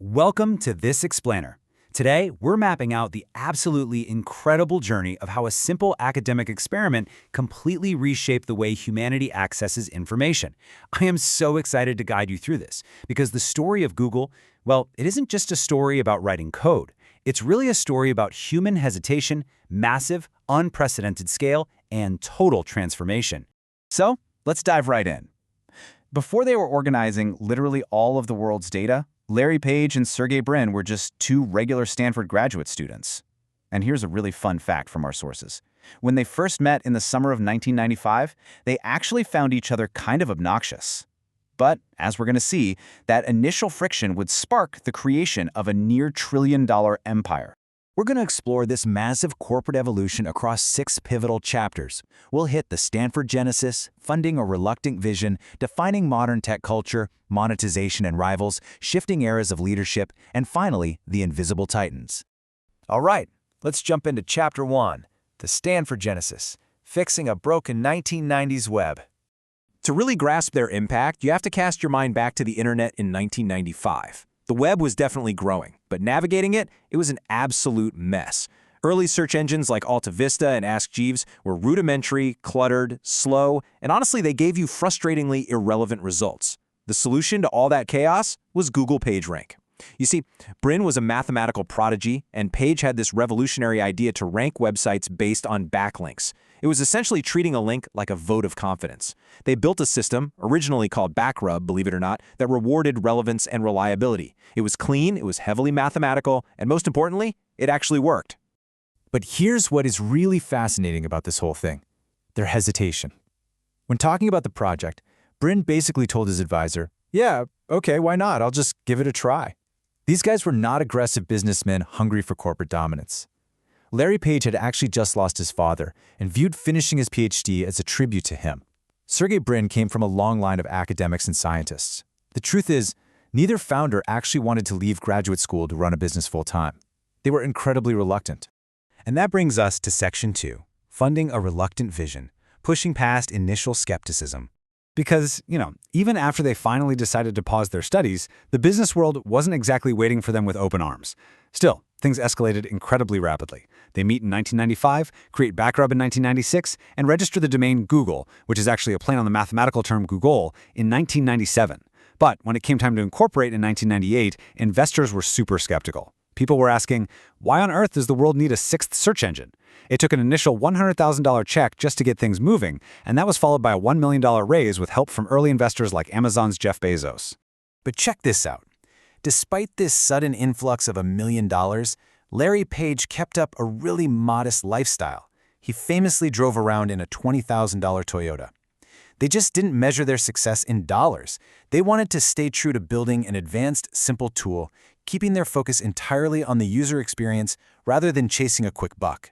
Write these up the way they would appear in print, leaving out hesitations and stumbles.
Welcome to This Explainer. Today, we're mapping out the absolutely incredible journey of how a simple academic experiment completely reshaped the way humanity accesses information. I am so excited to guide you through this, because the story of Google, well, it isn't just a story about writing code. It's really a story about human hesitation, massive, unprecedented scale, and total transformation. So, let's dive right in. Before they were organizing literally all of the world's data, Larry Page and Sergey Brin were just two regular Stanford graduate students. And here's a really fun fact from our sources. When they first met in the summer of 1995, they actually found each other kind of obnoxious. But, as we're going to see, that initial friction would spark the creation of a near-trillion-dollar empire. We're going to explore this massive corporate evolution across 6 pivotal chapters. We'll hit the Stanford genesis, funding a reluctant vision, defining modern tech culture, monetization and rivals, shifting eras of leadership, and finally, the invisible titans. All right, let's jump into Chapter 1, the Stanford genesis, fixing a broken 1990s web. To really grasp their impact, you have to cast your mind back to the internet in 1995. The web was definitely growing, but navigating it was an absolute mess. Early search engines like Alta Vista and Ask Jeeves were rudimentary, cluttered, slow, and honestly, they gave you frustratingly irrelevant results. The solution to all that chaos was Google PageRank. You see, Brin was a mathematical prodigy, and Page had this revolutionary idea to rank websites based on backlinks. It was essentially treating a link like a vote of confidence. They built a system, originally called BackRub, believe it or not, that rewarded relevance and reliability. It was clean, it was heavily mathematical, and most importantly, it actually worked. But here's what is really fascinating about this whole thing: their hesitation. When talking about the project, Brin basically told his advisor, "Yeah, okay, why not? I'll just give it a try." These guys were not aggressive businessmen hungry for corporate dominance. Larry Page had actually just lost his father and viewed finishing his PhD as a tribute to him. Sergey Brin came from a long line of academics and scientists. The truth is, neither founder actually wanted to leave graduate school to run a business full-time. They were incredibly reluctant. And that brings us to Section 2, funding a reluctant vision, pushing past initial skepticism. Because, even after they finally decided to pause their studies, the business world wasn't exactly waiting for them with open arms. Still, things escalated incredibly rapidly. They meet in 1995, create BackRub in 1996, and register the domain Google, which is actually a play on the mathematical term Google, in 1997. But when it came time to incorporate in 1998, investors were super skeptical. People were asking, why on earth does the world need a 6th search engine? It took an initial $100,000 check just to get things moving, and that was followed by a $1 million raise with help from early investors like Amazon's Jeff Bezos. But check this out. Despite this sudden influx of $1 million, Larry Page kept up a really modest lifestyle. He famously drove around in a $20,000 Toyota. They just didn't measure their success in dollars. They wanted to stay true to building an advanced, simple tool, keeping their focus entirely on the user experience rather than chasing a quick buck.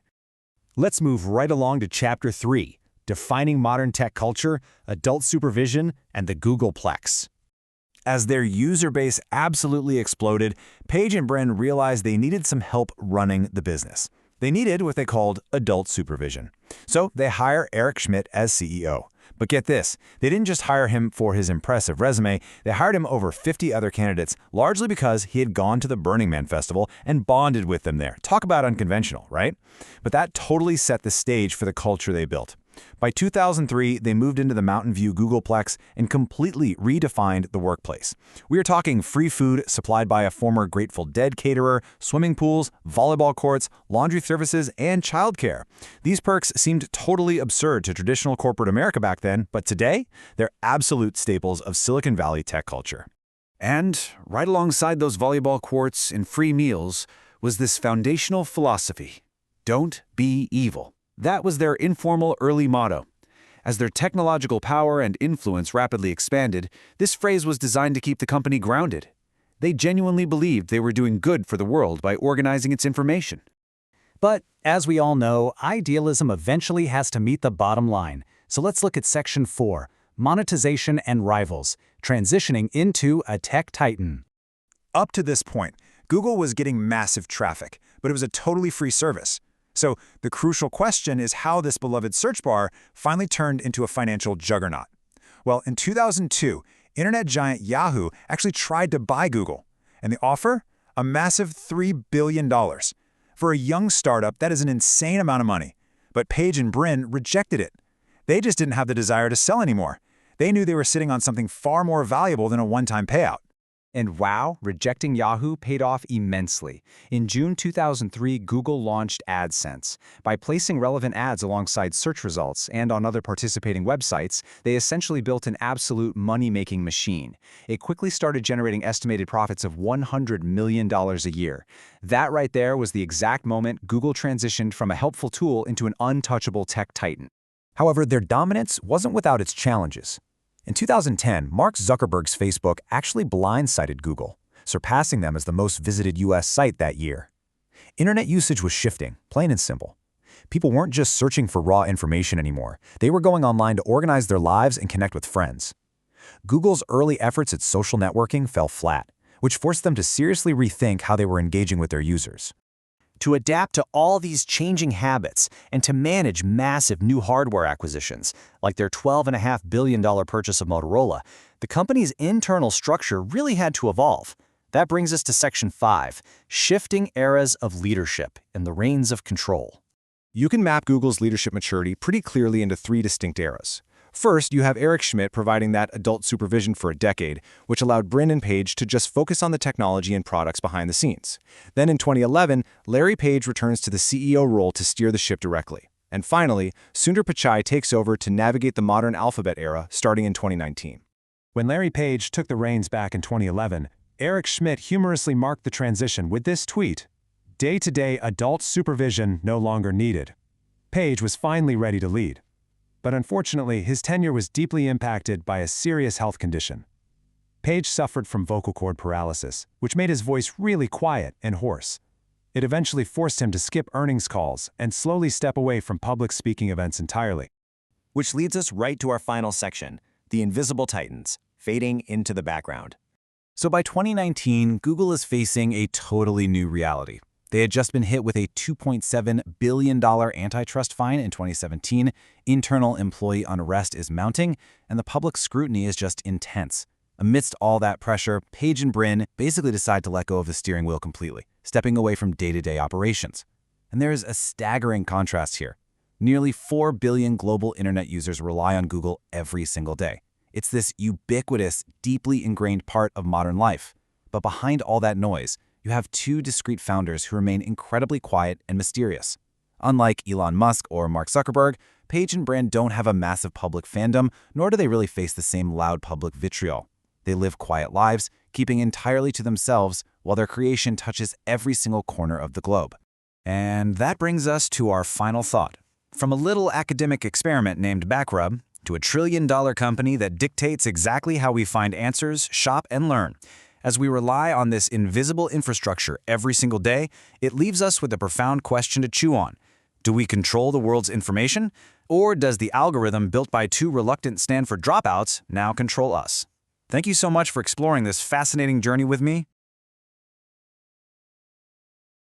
Let's move right along to Chapter 3, defining modern tech culture, adult supervision, and the Googleplex. As their user base absolutely exploded, Page and Brin realized they needed some help running the business. They needed what they called adult supervision. So they hire Eric Schmidt as CEO. But get this, they didn't just hire him for his impressive resume, they hired him over 50 other candidates, largely because he had gone to the Burning Man festival and bonded with them there. Talk about unconventional, right? But that totally set the stage for the culture they built. By 2003, they moved into the Mountain View Googleplex and completely redefined the workplace. We are talking free food supplied by a former Grateful Dead caterer, swimming pools, volleyball courts, laundry services, and childcare. These perks seemed totally absurd to traditional corporate America back then, but today, they're absolute staples of Silicon Valley tech culture. And right alongside those volleyball courts and free meals was this foundational philosophy: don't be evil. That was their informal early motto. As their technological power and influence rapidly expanded, this phrase was designed to keep the company grounded. They genuinely believed they were doing good for the world by organizing its information. But, as we all know, idealism eventually has to meet the bottom line. So let's look at Section 4, monetization and rivals, transitioning into a tech titan. Up to this point, Google was getting massive traffic, but it was a totally free service. So the crucial question is how this beloved search bar finally turned into a financial juggernaut. Well, in 2002, internet giant Yahoo actually tried to buy Google. And the offer? A massive $3 billion. For a young startup, that is an insane amount of money. But Page and Brin rejected it. They just didn't have the desire to sell anymore. They knew they were sitting on something far more valuable than a one-time payout. And wow, rejecting Yahoo paid off immensely. In June 2003, Google launched AdSense. By placing relevant ads alongside search results and on other participating websites, they essentially built an absolute money-making machine. It quickly started generating estimated profits of $100 million a year. That right there was the exact moment Google transitioned from a helpful tool into an untouchable tech titan. However, their dominance wasn't without its challenges. In 2010, Mark Zuckerberg's Facebook actually blindsided Google, surpassing them as the most visited US site that year. Internet usage was shifting, plain and simple. People weren't just searching for raw information anymore. They were going online to organize their lives and connect with friends. Google's early efforts at social networking fell flat, which forced them to seriously rethink how they were engaging with their users. To adapt to all these changing habits and to manage massive new hardware acquisitions, like their $12.5 billion purchase of Motorola, the company's internal structure really had to evolve. That brings us to Section 5, Shifting Eras of Leadership and the Reins of Control. You can map Google's leadership maturity pretty clearly into three distinct eras. First, you have Eric Schmidt providing that adult supervision for a decade, which allowed Brin and Page to just focus on the technology and products behind the scenes. Then in 2011, Larry Page returns to the CEO role to steer the ship directly. And finally, Sundar Pichai takes over to navigate the modern alphabet era starting in 2019. When Larry Page took the reins back in 2011, Eric Schmidt humorously marked the transition with this tweet: "Day-to-day adult supervision no longer needed." Page was finally ready to lead. But unfortunately, his tenure was deeply impacted by a serious health condition. Page suffered from vocal cord paralysis, which made his voice really quiet and hoarse. It eventually forced him to skip earnings calls and slowly step away from public speaking events entirely. Which leads us right to our final section, the invisible titans, fading into the background. So by 2019, Google is facing a totally new reality. They had just been hit with a $2.7 billion antitrust fine in 2017, internal employee unrest is mounting, and the public scrutiny is just intense. Amidst all that pressure, Page and Brin basically decide to let go of the steering wheel completely, stepping away from day-to-day operations. And there is a staggering contrast here. Nearly 4 billion global internet users rely on Google every single day. It's this ubiquitous, deeply ingrained part of modern life. But behind all that noise, you have two discrete founders who remain incredibly quiet and mysterious. Unlike Elon Musk or Mark Zuckerberg, Page and Brin don't have a massive public fandom, nor do they really face the same loud public vitriol. They live quiet lives, keeping entirely to themselves, while their creation touches every single corner of the globe. And that brings us to our final thought. From a little academic experiment named BackRub, to a trillion-dollar company that dictates exactly how we find answers, shop, and learn. As we rely on this invisible infrastructure every single day, it leaves us with a profound question to chew on. Do we control the world's information? Or does the algorithm built by two reluctant Stanford dropouts now control us? Thank you so much for exploring this fascinating journey with me.